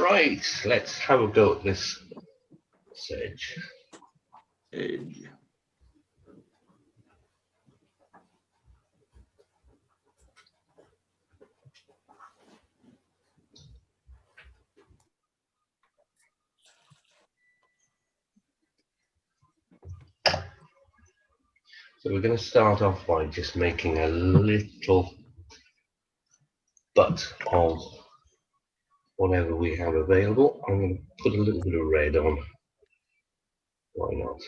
Right, let's have a go at this sedge. Sedge. So we're going to start off by just making a little butt of whatever we have available. I'm going to put a little bit of red on. Why not?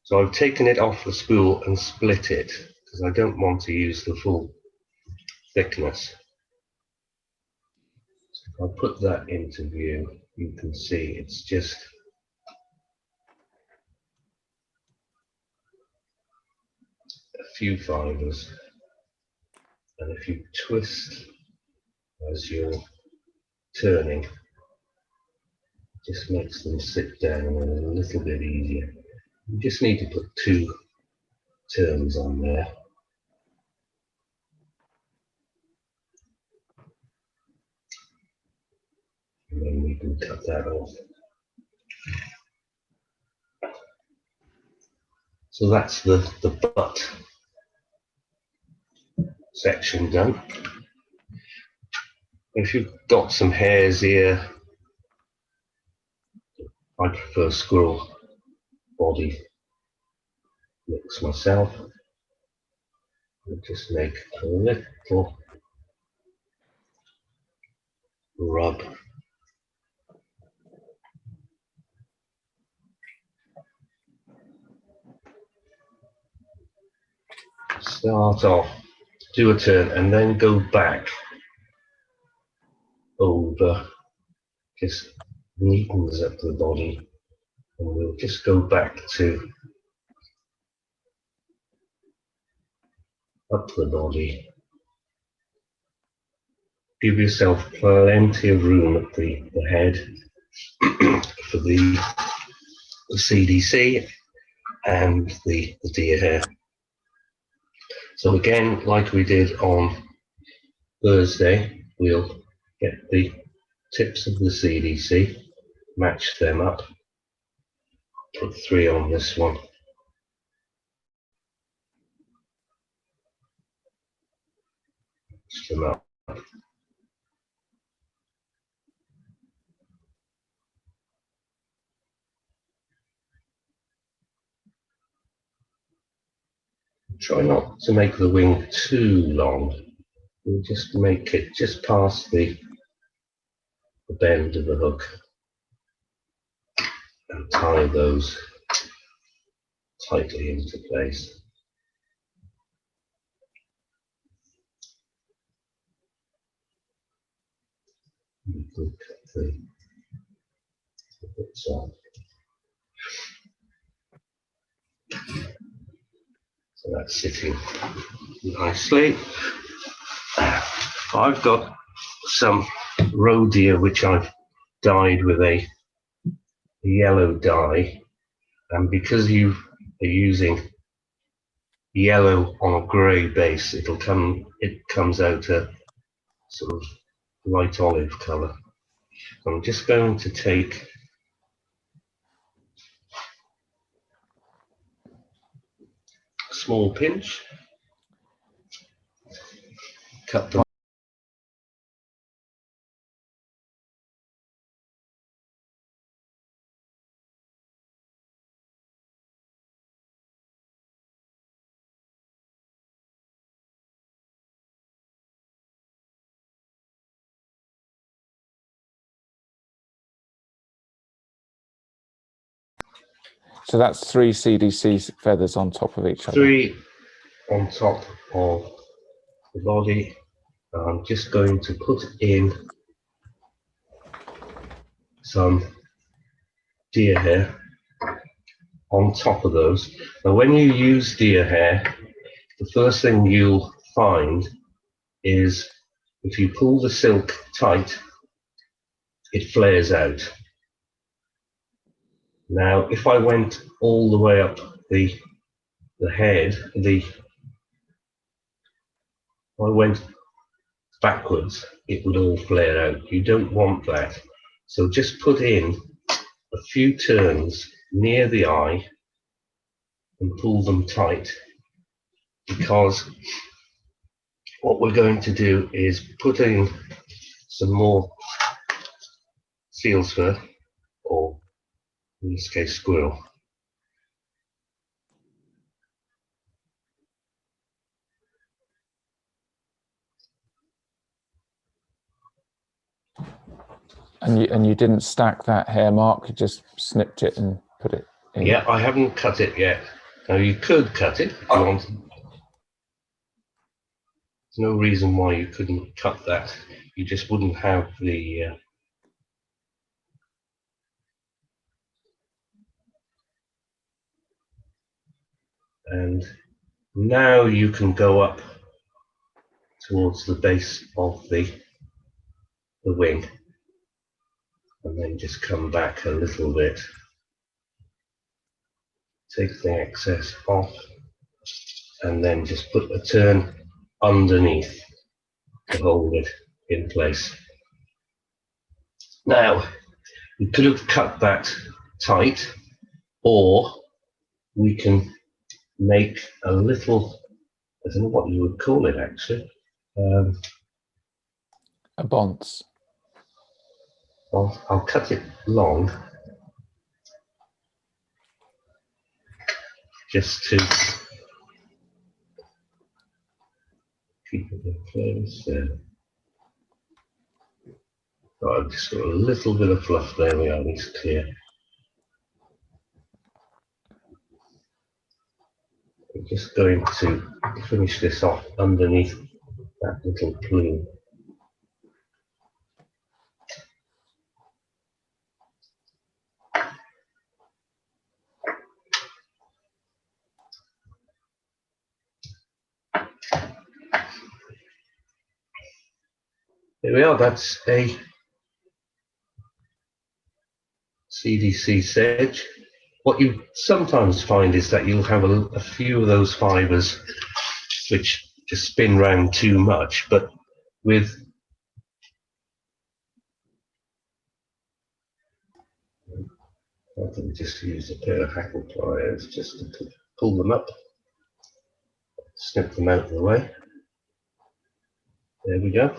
So I've taken it off the spool and split it because I don't want to use the full thickness. So if I put that into view, you can see it's just a few fibers. And if you twist as you're turning, it just makes them sit down a little bit easier. You just need to put 2 turns on there. And then we can cut that off. So that's the butt section done. If you've got some hairs here, I prefer squirrel body mix myself. I'll just make a little rub. Start off, do a turn, and then go back over, just neatens up the body, and we'll just go back to up the body. Give yourself plenty of room at the head for the CDC and the deer hair. So again, like we did on Thursday, we'll get the tips of the CDC, match them up, put 3 on this one. Match them up. Try not to make the wing too long. We'll just make it just past the bend of the hook and tie those tightly into place. We can cut the bits off. So that's sitting nicely. I've got some roe deer which I've dyed with a yellow dye, and because you are using yellow on a grey base, it comes out a sort of light olive colour. I'm just going to take a small pinch, cut them. So that's 3 CDC feathers on top of each other. 3 on top of the body. I'm just going to put in some deer hair on top of those. Now when you use deer hair, the first thing you'll find is if you pull the silk tight, it flares out. Now if I went all the way up the head, I went backwards, it would all flare out. You don't want that. So just put in a few turns near the eye and pull them tight, because what we're going to do is put in some more seal's fur, or in this case squirrel. And you didn't stack that hair mark, you just snipped it and put it in. Yeah, I haven't cut it yet. Now you could cut it if you want. There's no reason why you couldn't cut that. You just wouldn't have the and now you can go up towards the base of the wing, and then just come back a little bit. Take the excess off, and then just put a turn underneath to hold it in place. Now, we could have cut that tight, or we can make a little, I don't know what you would call it actually. A bonce. I'll cut it long, just to keep it in place there. Oh, I've just got a little bit of fluff there. We are, it's clear. I'm just going to finish this off underneath that little plume. There we are, that's a CDC sedge. What you sometimes find is that you'll have a few of those fibres which just spin round too much, but with I can just use a pair of hackle pliers just to pull them up, snip them out of the way. There we go.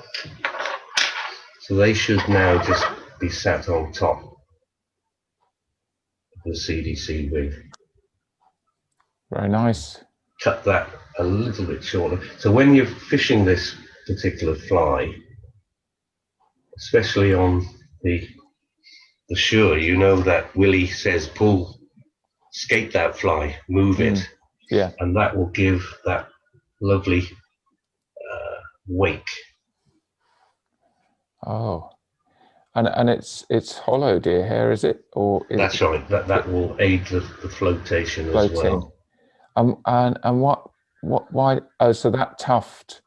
So they should now just be sat on top of the CDC wing. Very nice. Cut that a little bit shorter. So when you're fishing this particular fly, especially on the shore, you know that Willie says pull, skate that fly, move it, yeah, and that will give that lovely wake. Oh, and it's hollow, dear Hare, is it? Or That's right. That will aid the flotation floating as well. And why? Oh, so that tuft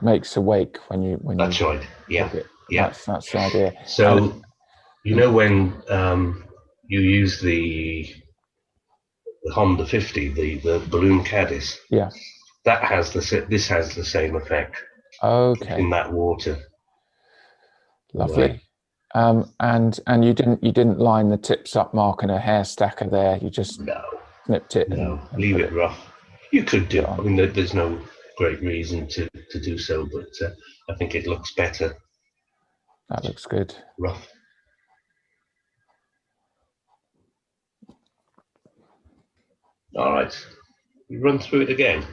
makes a wake when you That's right. Yeah. it. Yeah. That's the idea. So you know when you use the Honda 50, the balloon caddis. Yeah. That has this has the same effect. Okay. In that water. Lovely. And you didn't line the tips up, marking a hair stacker there. You just snipped it. No, and leave it rough. You could do. I mean, there's no great reason to do so, but I think it looks better. That looks good. Rough. All right. You run through it again.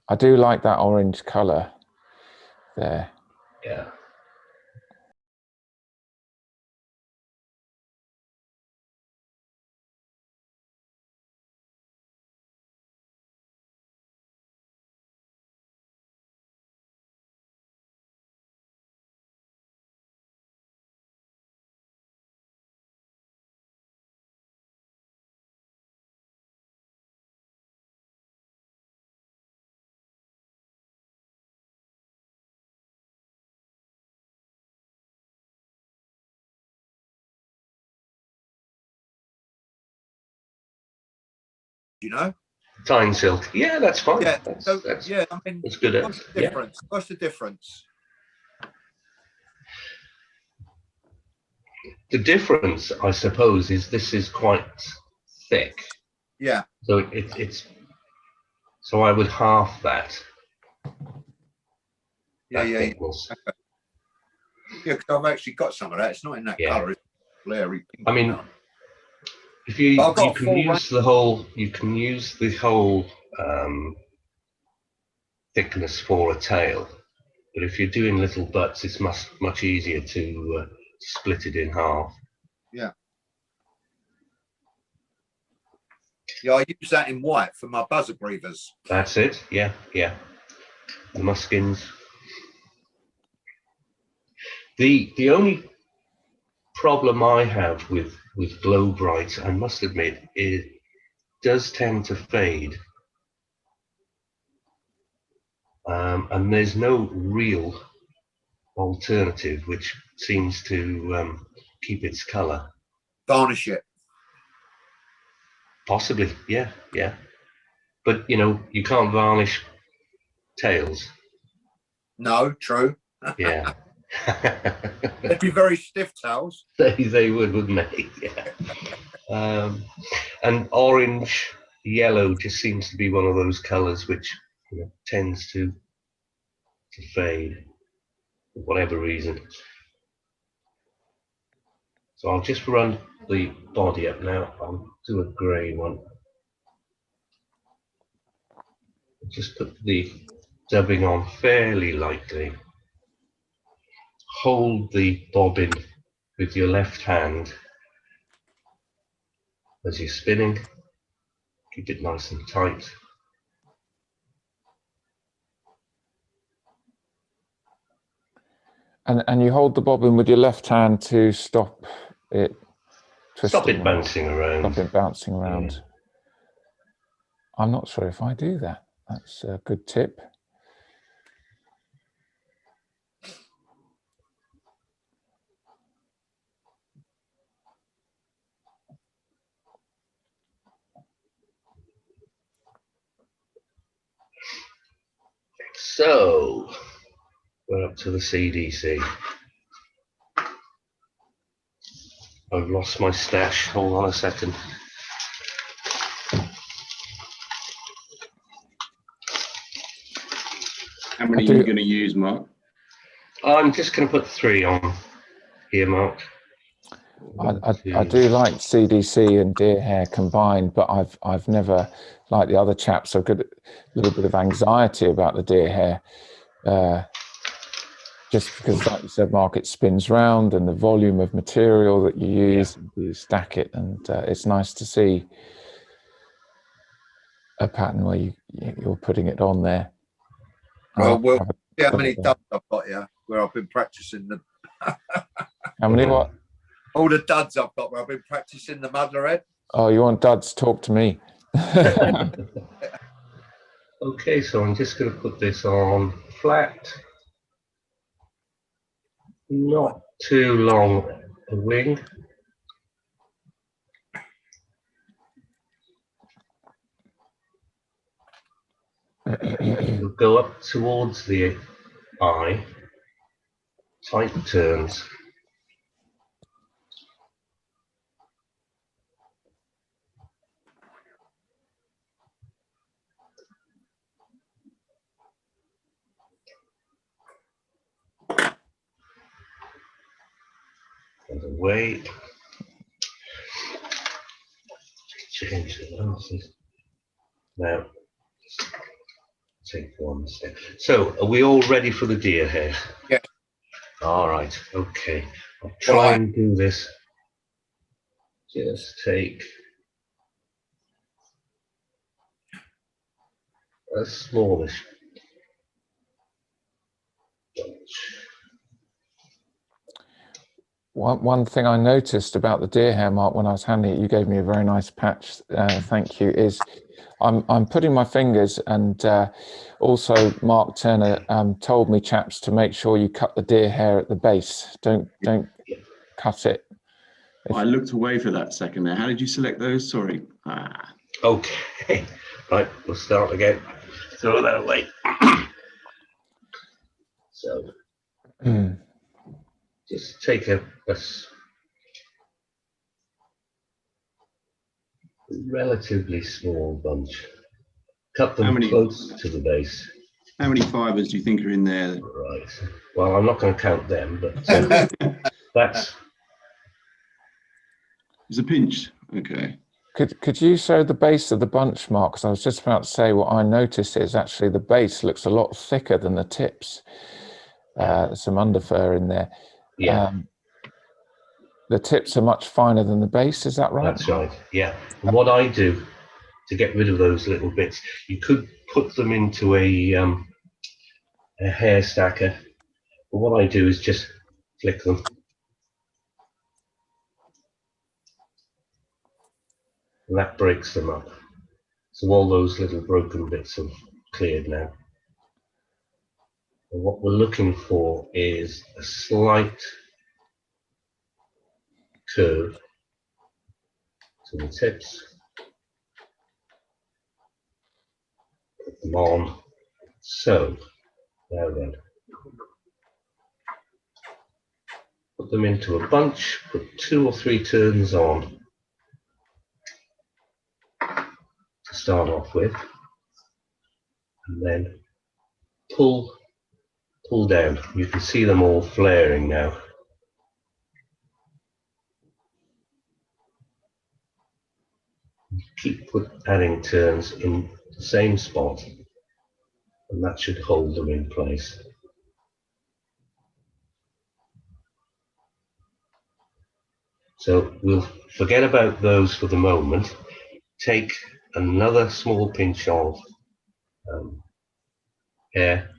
I do like that orange colour there. Yeah. You know, Fine silk. Yeah, that's fine. yeah. That's Yeah, I mean, that's good. what's the difference? Yeah. What's the difference? The difference, I suppose, is this is quite thick. Yeah. So it's so I would half that. Yeah, that yeah, thickness. yeah. Yeah, because I've actually got some of that. It's not in that colour. It's glary pink. I mean, if you you can use range. the whole thickness for a tail, but if you're doing little butts, it's much easier to split it in half. Yeah. Yeah, I use that in white for my buzzer breathers. That's it. Yeah, yeah. The muskins. The only problem I have with glow bright, I must admit, it does tend to fade, and there's no real alternative which seems to keep its colour. Varnish it. Possibly, yeah, yeah. But you know, you can't varnish tails. No, true. Yeah. They'd be very stiff tails. They would, wouldn't they? Yeah. And orange, yellow just seems to be one of those colours which, you know, tends to fade for whatever reason. So I'll just run the body up now. I'll do a grey one. Just put the dubbing on fairly lightly. Hold the bobbin with your left hand as you're spinning. Keep it nice and tight. And you hold the bobbin with your left hand to stop it twisting. Stop it bouncing around. Stop it bouncing around. Yeah. I'm not sure if I do that. That's a good tip. So we're up to the CDC. I've lost my stash. Hold on a second. How many are you going to use, Mark? I'm just going to put 3 on here, Mark. I do like CDC and deer hair combined, but I've never, like the other chaps, I've got a little bit of anxiety about the deer hair, just because, like you said, Mark, it spins round and the volume of material that you use, you stack it, and it's nice to see a pattern where you're putting it on there. Well, see how many duds I've got here where I've been practicing the. How many what? All the duds I've got where I've been practicing the muddler head. Oh, you want duds? Talk to me. Okay, so I'm just going to put this on flat. Not too long a wing. We'll go up towards the eye, tight turns. And away. Change the glasses. Now, take one step. So, are we all ready for the deer hair? Yeah. All right. Okay. I'll try and do this. Just take a smallish bunch. One thing I noticed about the deer hair, Mark, when I was handing it, you gave me a very nice patch. Thank you. Is I'm putting my fingers, and also Mark Turner told me, chaps, to make sure you cut the deer hair at the base. Don't cut it. I looked away for that second there. How did you select those? Sorry. Okay. Right. We'll start again. Throw that away. So. Just take a relatively small bunch. Cut them close to the base. How many fibres do you think are in there? Right. Well, I'm not going to count them, but that's. It's a pinch. Okay. Could you show the base of the bunch, Mark? Because I was just about to say what I noticed is actually the base looks a lot thicker than the tips. Some underfur in there. Yeah. The tips are much finer than the base. Is that right? That's right. Yeah. And what I do to get rid of those little bits, you could put them into a hair stacker. But what I do is just flick them. And that breaks them up. So all those little broken bits have cleared now. And what we're looking for is a slight curve to the tips. Put them on. So, now then. Put them into a bunch, put 2 or 3 turns on to start off with. And then pull down. You can see them all flaring now. Keep adding turns in the same spot, and that should hold them in place. So we'll forget about those for the moment. Take another small pinch of hair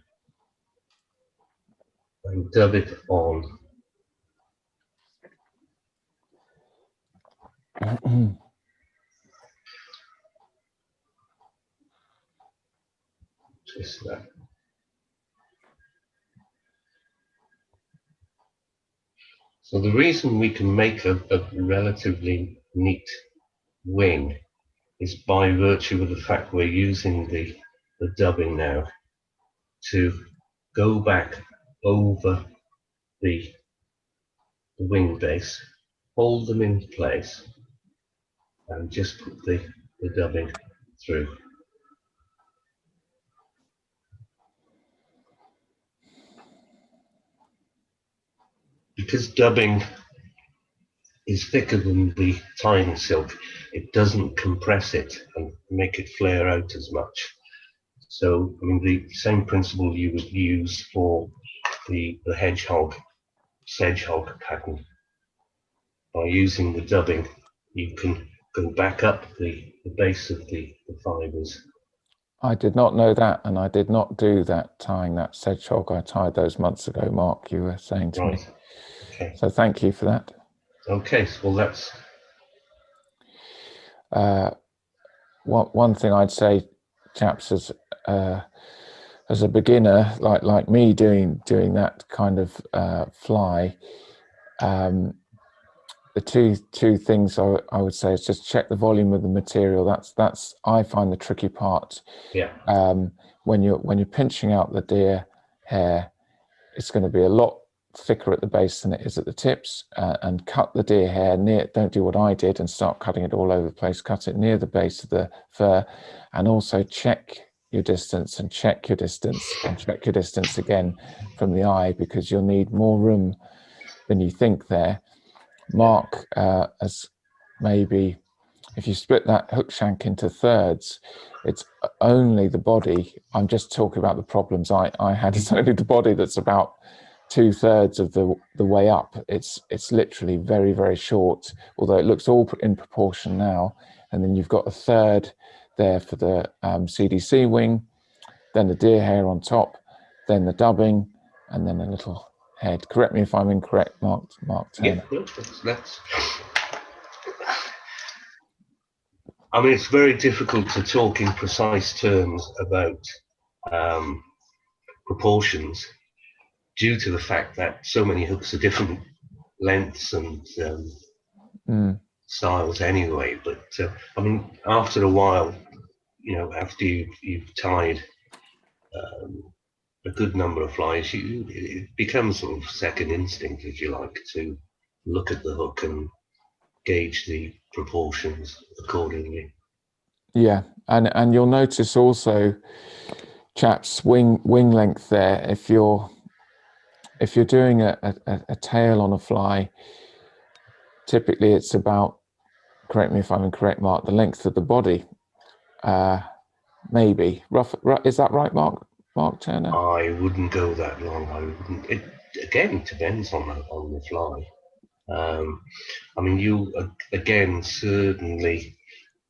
and dub it on. Just that. So the reason we can make a relatively neat wing is by virtue of the fact we're using the dubbing now to go back over the wing base, hold them in place, and just put the dubbing through. Because dubbing is thicker than the tying silk, it doesn't compress it and make it flare out as much. So, I mean, the same principle you would use for the hedgehog, sedge hog pattern. By using the dubbing, you can go back up the base of the fibres. I did not know that, and I did not do that tying that sedge hog. I tied those months ago, Mark, you were saying to me. Okay. So thank you for that. Okay, well that's... One thing I'd say, chaps, as a beginner, like me doing that kind of fly, the two things I would say is just check the volume of the material. That's I find the tricky part. Yeah. When you're pinching out the deer hair, it's going to be a lot thicker at the base than it is at the tips, and cut the deer hair near. Don't do what I did and start cutting it all over the place. Cut it near the base of the fur, and also check your distance and check your distance and check your distance again from the eye, because you'll need more room than you think there. Mark has maybe if you split that hook shank into thirds, it's only the body. I'm just talking about the problems I had. It's only the body that's about 2/3 of the way up. It's literally very, very short, although it looks all in proportion now. And then you've got a third there for the CDC wing, then the deer hair on top, then the dubbing, and then a little head. Correct me if I'm incorrect, Mark Turner. Yeah, that's. I mean, it's very difficult to talk in precise terms about proportions due to the fact that so many hooks are different lengths and styles anyway. But I mean, after a while, after you've tied a good number of flies, it becomes sort of second instinct, if you like, to look at the hook and gauge the proportions accordingly. Yeah, and you'll notice also, chaps, wing length there. If you're doing a tail on a fly, typically it's about, correct me if I'm incorrect, Mark, the length of the body. Maybe rough. Is that right, Mark Turner? I wouldn't go that long. I wouldn't. It again depends on the fly. I mean, you again certainly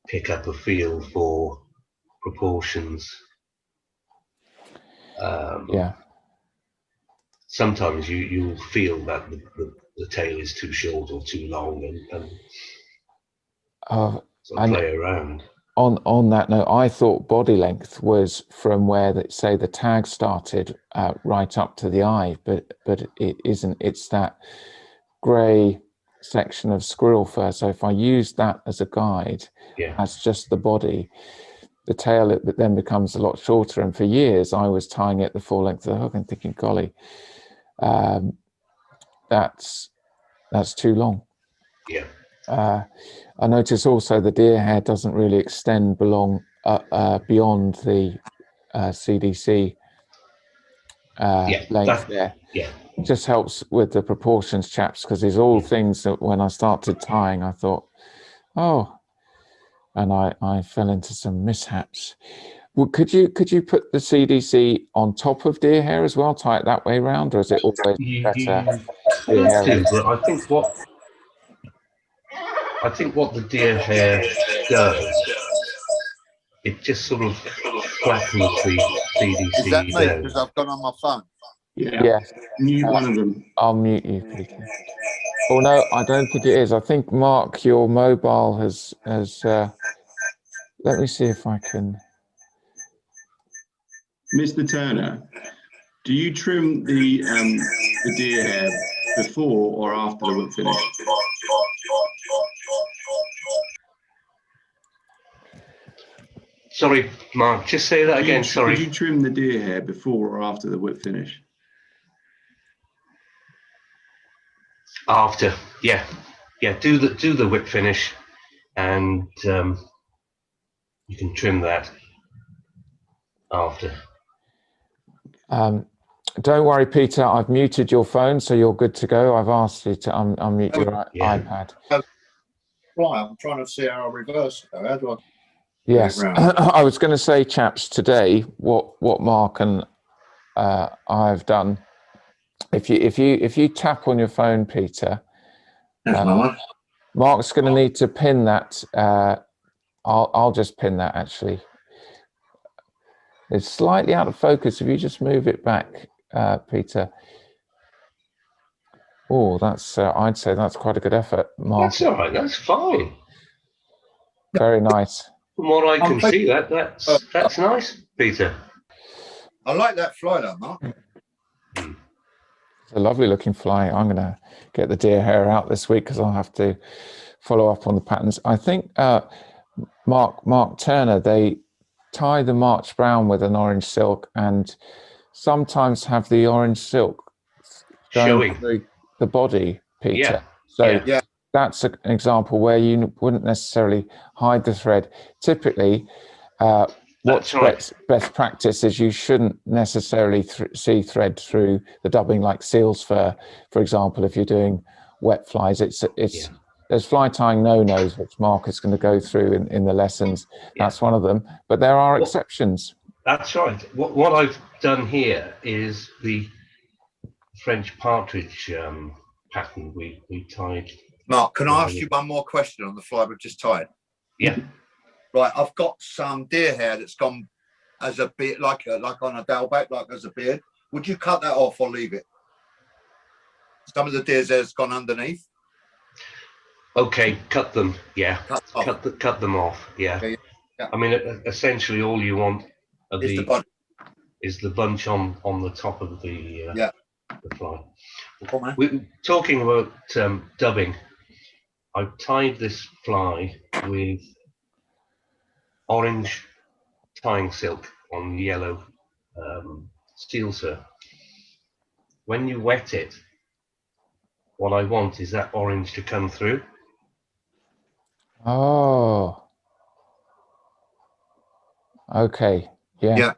pick up a feel for proportions. Yeah. Sometimes you'll feel that the tail is too short or too long, and sort of play around. On that note, I thought body length was from where, say, the tag started right up to the eye, but it isn't. It's that grey section of squirrel fur. So if I use that as a guide, as just the body, the tail it then becomes a lot shorter. And for years, I was tying it the full length of the hook and thinking, golly, that's too long. Yeah. I notice also the deer hair doesn't really extend beyond the CDC length there. Yeah. Just helps with the proportions, chaps, because these are all things that when I started tying, I thought, oh, and I fell into some mishaps. Well, could you put the CDC on top of deer hair as well, tie it that way round, or is it always better? But I think what the deer hair does, it just sort of flattens the CDC Is that me? down. Because I've gone on my phone. Yeah. Yes. Mute one of them. I'll mute you, Peter. Oh no, I don't think it is. I think Mark, your mobile has. Let me see if I can. Mr. Turner, do you trim the deer hair before or after the whip finish? Sorry, Mark, just say that again. Sorry. Did you trim the deer hair before or after the whip finish? After, yeah. Do the whip finish, and you can trim that after. Don't worry, Peter. I've muted your phone, so you're good to go. I've asked you to unmute your iPad. Right, I'm trying to see how I reverse it. How do I? Yes, I was going to say, chaps, today what Mark and I've done. If you tap on your phone, Peter, Mark's going to need to pin that. I'll just pin that. Actually, it's slightly out of focus. If you just move it back, Peter. Oh, that's. I'd say that's quite a good effort, Mark. That's all right. That's fine. Very nice. From what I can see, that's nice, Peter. I like that fly though, Mark. It's a lovely looking fly. I'm going to get the deer hair out this week because I'll have to follow up on the patterns. I think Mark Turner, they tie the March brown with an orange silk and sometimes have the orange silk going through the body, Peter. Yeah. That's an example where you wouldn't necessarily hide the thread. Typically, what's best practice is you shouldn't necessarily see thread through the dubbing like seal's fur, for example. If you're doing wet flies, it's there's fly tying no-nos, which Mark is going to go through in the lessons. That's one of them, but there are exceptions. That's right. What I've done here is the French partridge pattern we tied. Mark, can I ask you one more question on the fly we've just tied? Yeah. Right, I've got some deer hair that's gone as a beard, like on a dowelback, like as a beard. Would you cut that off or leave it? Some of the deer's hair's gone underneath. Okay, cut them. Yeah, cut them off. Yeah. I mean, essentially, all you want is the bunch on the top of the fly. We're talking about dubbing. I've tied this fly with orange tying silk on yellow seals fur. When you wet it, what I want is that orange to come through. Oh, okay. Yeah.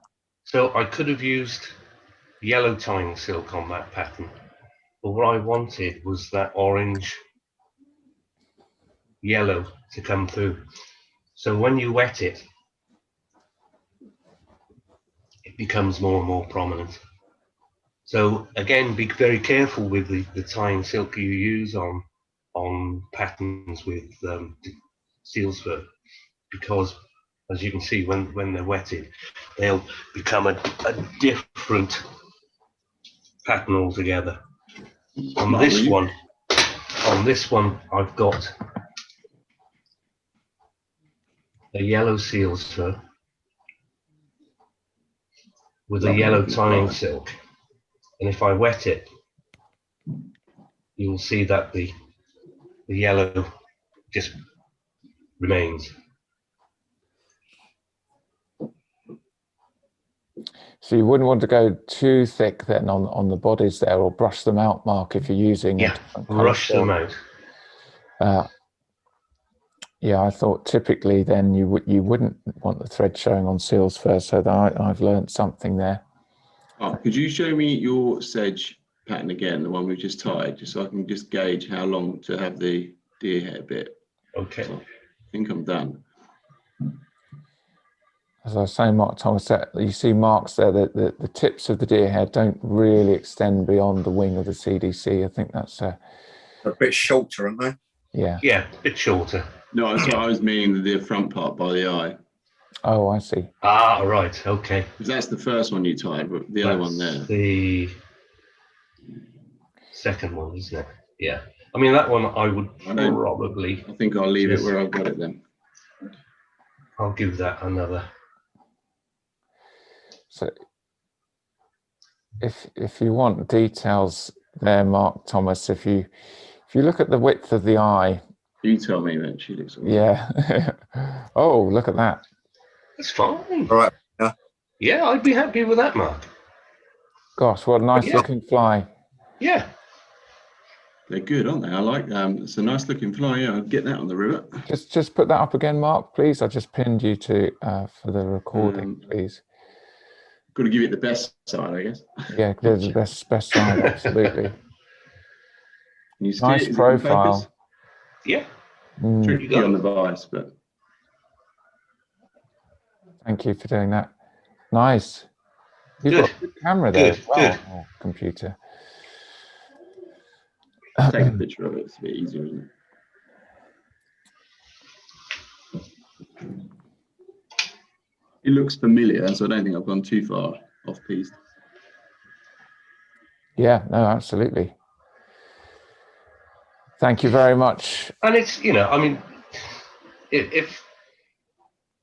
So I could have used yellow tying silk on that pattern, but what I wanted was that orange yellow to come through. So when you wet it, it becomes more and more prominent. So again, be very careful with the tying silk you use on patterns with seal's fur, because as you can see, when they're wetted, they'll become a different pattern altogether. On this one, I've got a yellow seal's fur with a yellow tying silk, and if I wet it, you'll see that the yellow just remains. So you wouldn't want to go too thick then on the bodies there, or brush them out, Mark, if you're using a different colour. Brush them out. Yeah, I thought typically then you wouldn't want the thread showing on seal's fur, so that I've learned something there. Oh, could you show me your sedge pattern again, the one we just tied, just so I can just gauge how long to have the deer hair bit? Okay. So I think I'm done. As I was saying, Mark Thomas, you see marks there that the tips of the deer hair don't really extend beyond the wing of the CDC. I think that's a bit shorter, aren't they? Yeah. Yeah, a bit shorter. No, that's what I was meaning, the front part by the eye. Oh, I see. Ah, right. Okay. Because that's the first one you tied, but the other one there. The second one, isn't it? Yeah. I mean, that one I would probably. I think I'll leave it where I've got it then. I'll give that another. So, if you want details there, Mark Thomas, if you look at the width of the eye. You tell me that she looks. Yeah. Oh, look at that. That's fine. All right. Yeah, I'd be happy with that, Mark. Gosh, what a nice looking fly. Yeah. They're good, aren't they? I like them. It's a nice looking fly. Yeah, I'll get that on the river. Just put that up again, Mark, please. I just pinned you to for the recording, please. Got to give it the best side, I guess. Yeah, there's the best side, absolutely. You see nice profile. Yeah. Tricky on the vice, but. Thank you for doing that. Nice. You've got a good camera there as well, or computer. Take a picture of it, it's a bit easier, isn't it? It looks familiar, so I don't think I've gone too far off piste. Yeah, no, absolutely. Thank you very much. And it's, I mean, if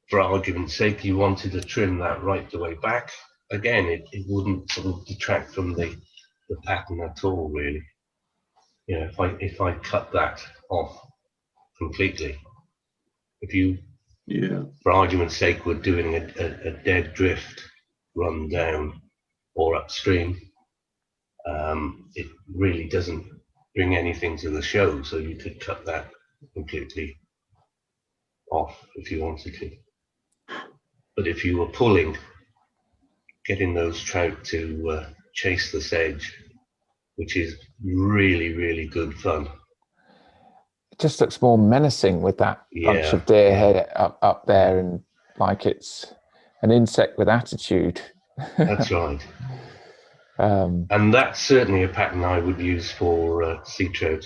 for argument's sake you wanted to trim that right the way back, again, it wouldn't sort of detract from the pattern at all, really. If I cut that off completely, if you, for argument's sake, were doing a dead drift run down or upstream, it really doesn't bring anything to the show, so you could cut that completely off if you wanted to. But if you were pulling, getting those trout to chase the sedge, which is really, really good fun. just looks more menacing with that bunch of deer hair up there, and like it's an insect with attitude. That's right. And that's certainly a pattern I would use for sea trout.